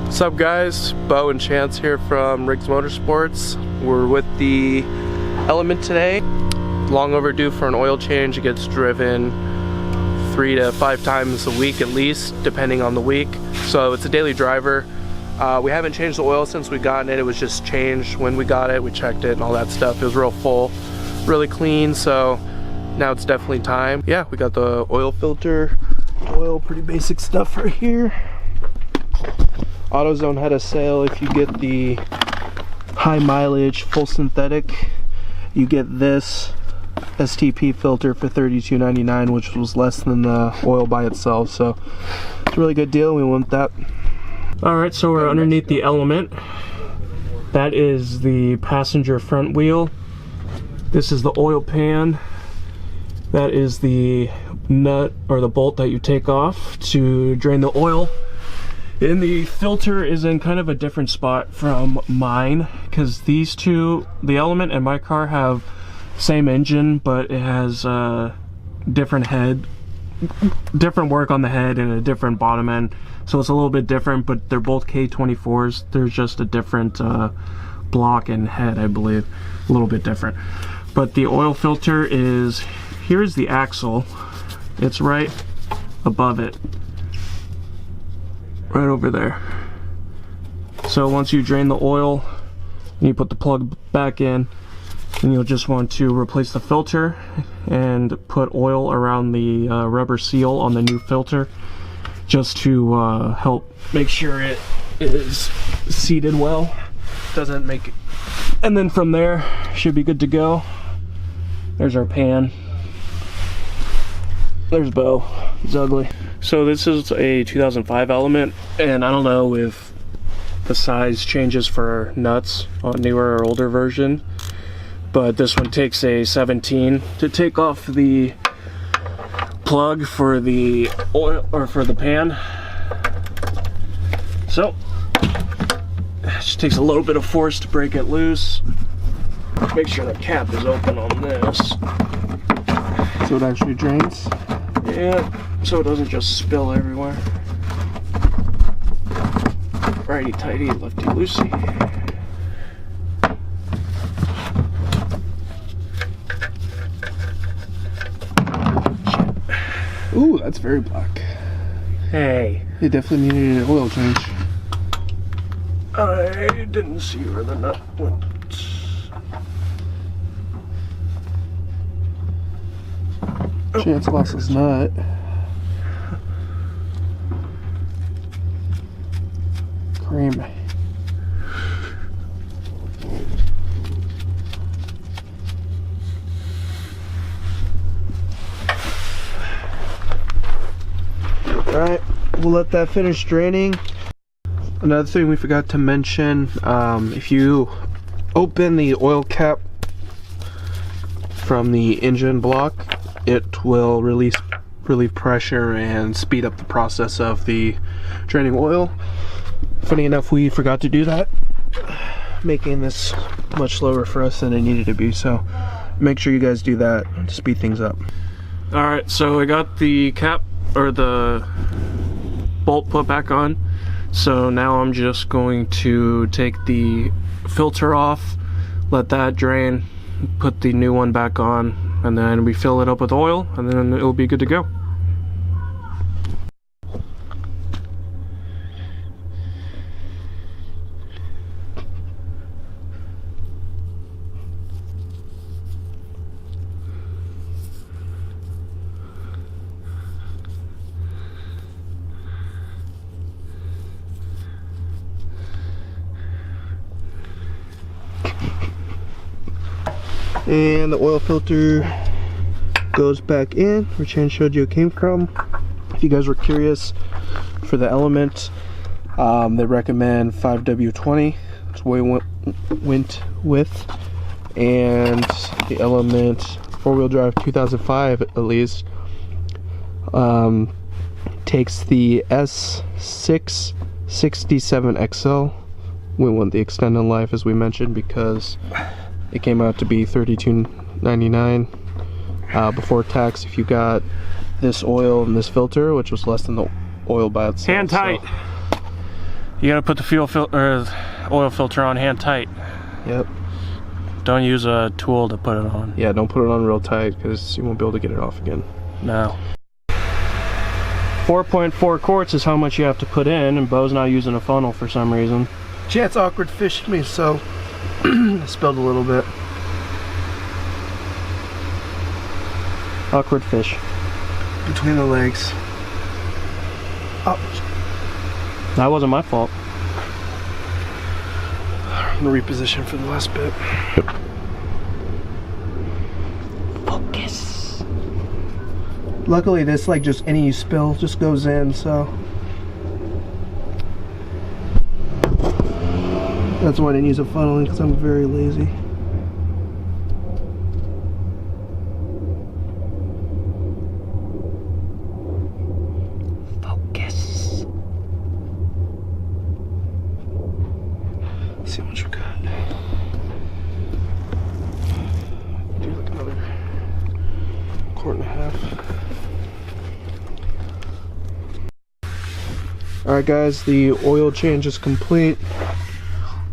What's up guys, Beau and Chance here from Riggs Motorsports. We're with the Element today. Long overdue for an oil change. It gets driven 3 to 5 times a week at least, depending on the week. So it's a daily driver. We haven't changed the oil since we gotten it. It was just changed when we got it. We checked it and all that stuff. It was real full, really clean, so now it's definitely time. Yeah, we got the oil filter, oil, pretty basic stuff right here. AutoZone had a sale. If you get the high mileage full synthetic, you get this STP filter for $32.99, which was less than the oil by itself, so it's a really good deal. We want that. Alright, so we're underneath the Element. That is the passenger front wheel. This is the oil pan. That is the nut or the bolt that you take off to drain the oil. And the filter is in kind of a different spot from mine, because these two, the Element and my car, have same engine, but it has different head, different work on the head and a different bottom end, so it's a little bit different. But they're both K24s. There's just a different block and head, I believe, a little bit different. But the oil filter is, here's the axle, it's right above it, right over there. So once you drain the oil and you put the plug back in, and you'll just want to replace the filter and put oil around the rubber seal on the new filter, just to help make sure it is seated well, doesn't make it. And then from there should be good to go. There's our pan. There's Beau. He's ugly. So this is a 2005 Element, and I don't know if the size changes for nuts on newer or older version, but this one takes a 17 to take off the plug for the oil, or for the pan. So it just takes a little bit of force to break it loose. Make sure the cap is open on this, So it actually drains? yeah, so it doesn't just spill everywhere. Righty tighty, lefty loosey. Ooh, that's very black. Hey, It definitely needed an oil change. I didn't see where the nut went. Chance lost his nut. Cream. Alright, we'll let that finish draining. Another thing we forgot to mention, if you open the oil cap from the engine block, it will relieve pressure and speed up the process of the draining oil. Funny enough, we forgot to do that, making this much slower for us than it needed to be, so make sure you guys do that to speed things up. Alright, so I got the cap, or the bolt, put back on. So now I'm just going to take the filter off, let that drain, put the new one back on, and then we fill it up with oil, and then it'll be good to go. And the oil filter goes back in where Chan showed you it came from. If you guys were curious, for the Element, they recommend 5W20. That's what we went with. And the Element 4-wheel drive 2005 at least takes the S667XL. We want the extended life, as we mentioned, because it came out to be $32.99 before tax if you got this oil and this filter, which was less than the oil by itself. Hand tight. So You gotta put the oil filter on hand tight. Yep. Don't use a tool to put it on. Yeah, don't put it on real tight because you won't be able to get it off again. No. 4.4 quarts is how much you have to put in, and Beau's not using a funnel for some reason. Chance awkward fished me, so I spilled a little bit. Awkward fish. Between the legs. Oh. That wasn't my fault. I'm gonna reposition for the last bit. Focus. Luckily this, like, just any spill just goes in, so that's why I didn't use a funnel, because I'm very lazy. Focus. Let's see how much we got. Do like another quart and a half. Alright guys, the oil change is complete.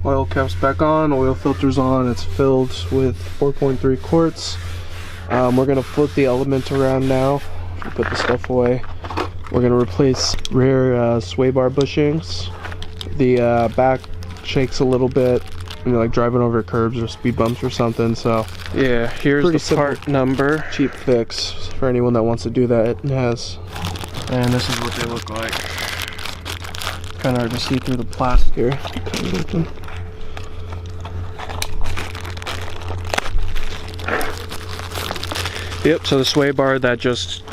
Oil cap's back on, oil filter's on, it's filled with 4.3 quarts. We're gonna flip the element around now. Put the stuff away. We're gonna replace rear sway bar bushings. The back shakes a little bit, you know, like driving over curbs or speed bumps or something, so Yeah, here's pretty the part number. cheap fix for anyone that wants to do that. It has. And this is what they look like. Kind of hard to see through the plastic. Here, cut it open. Yep, so the sway bar that just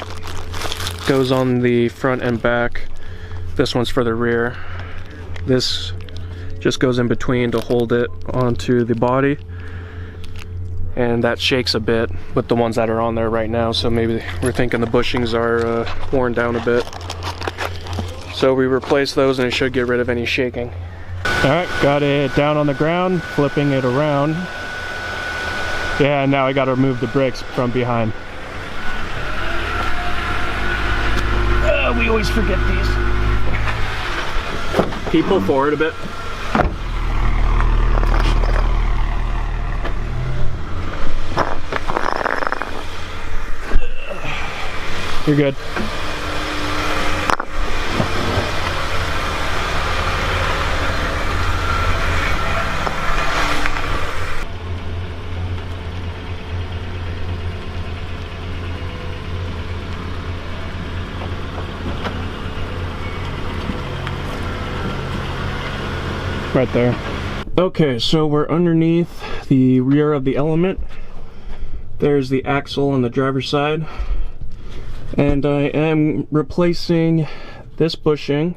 goes on the front and back. This one's for the rear. This just goes in between to hold it onto the body. And that shakes a bit with the ones that are on there right now, so maybe we're thinking the bushings are worn down a bit. So we replace those and it should get rid of any shaking. Alright, got it down on the ground, flipping it around. Yeah, now I gotta remove the brakes from behind. We always forget these. Can you pull forward a bit? You're good. Right there. Okay, so we're underneath the rear of the element. There's the axle on the driver's side. And I am replacing this bushing,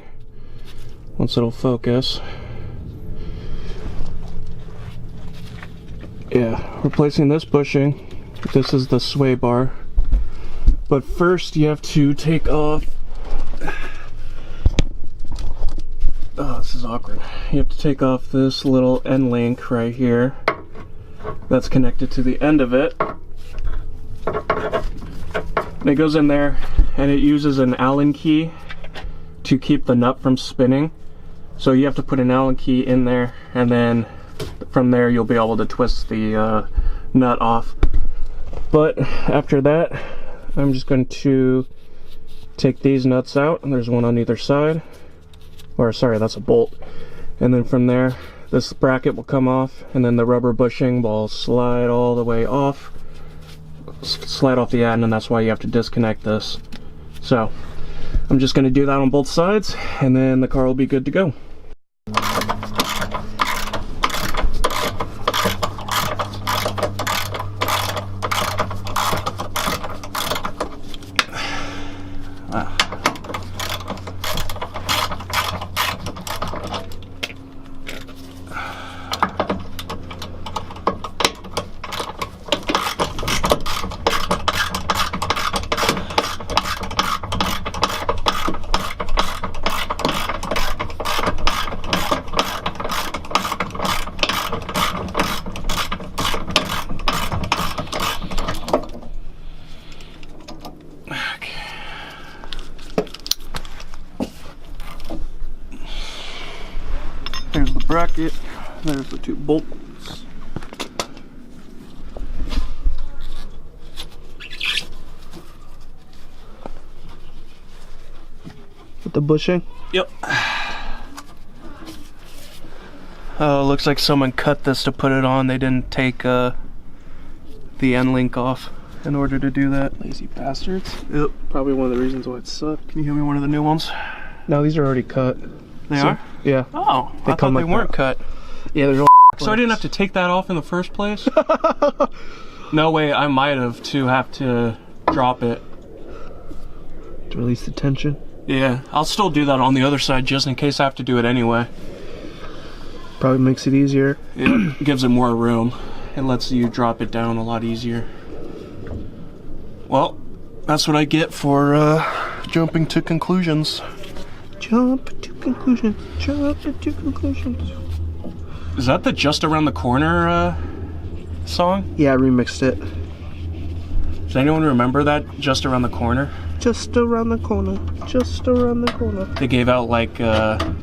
once it'll focus. Yeah, replacing this bushing. This is the sway bar. But first you have to take off. Oh, this is awkward. You have to take off this little end link right here that's connected to the end of it. And it goes in there and it uses an Allen key to keep the nut from spinning. So you have to put an Allen key in there, and then from there you'll be able to twist the nut off. But after that, I'm just going to take these nuts out, and there's one on either side. Or sorry, that's a bolt. And then from there, this bracket will come off, and then the rubber bushing will slide all the way off, slide off the end, and that's why you have to disconnect this. So I'm just going to do that on both sides, and then the car will be good to go. There's the bracket. There's the 2 bolts. With the bushing? Yep. Oh, looks like someone cut this to put it on. They didn't take the end link off in order to do that. Lazy bastards. Yep. Probably one of the reasons why it sucked. Can you give me one of the new ones? No, these are already cut. They are? Yeah. Oh, I thought they weren't cut. Yeah, there's all. So I didn't have to take that off in the first place? No way, I might have to drop it. To release the tension? Yeah, I'll still do that on the other side just in case I have to do it anyway. Probably makes it easier. It gives it more room. It lets you drop it down a lot easier. Well, that's what I get for jumping to conclusions. Jump to conclusions. Jump to conclusions. Is that the Just Around the Corner song? Yeah, I remixed it. Does anyone remember that Just Around the Corner? Just around the corner. Just around the corner. They gave out like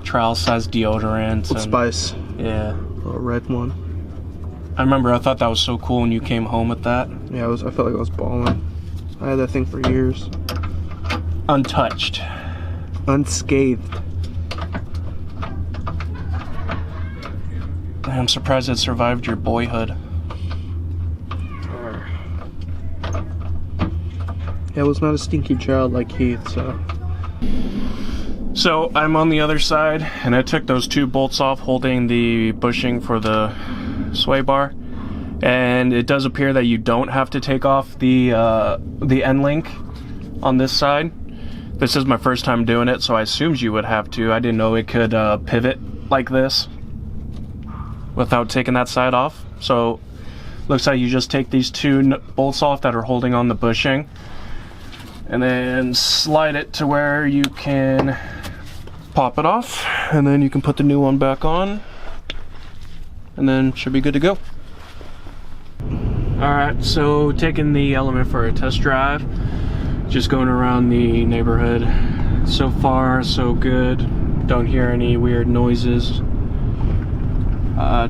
trial-sized deodorant. With Spice. Yeah. A red one. I remember I thought that was so cool when you came home with that. Yeah, I felt like I was balling. I had that thing for years. Untouched. Unscathed. I'm surprised it survived your boyhood. Yeah, I was not a stinky child like Keith, so. So I'm on the other side, and I took those 2 bolts off holding the bushing for the sway bar. And it does appear that you don't have to take off the end link on this side. This is my first time doing it, so I assumed you would have to. I didn't know it could pivot like this without taking that side off. So looks like you just take these 2 bolts off that are holding on the bushing and then slide it to where you can pop it off, and then you can put the new one back on, and then should be good to go. Alright, so taking the Element for a test drive, just going around the neighborhood. So far so good, don't hear any weird noises.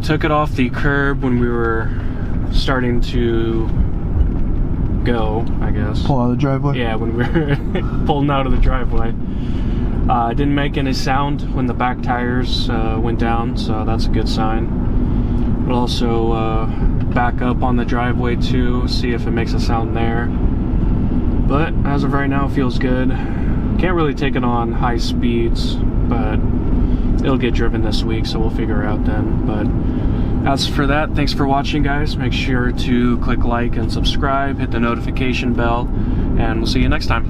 Took it off the curb when we were starting to go, I guess. Pull out of the driveway? Yeah, when we were pulling out of the driveway. Didn't make any sound when the back tires went down, so that's a good sign. We'll also back up on the driveway too, see if it makes a sound there. But as of right now, it feels good. Can't really take it on high speeds, but it'll get driven this week, so we'll figure it out then. But as for that, thanks for watching, guys. Make sure to click like and subscribe, hit the notification bell, and we'll see you next time.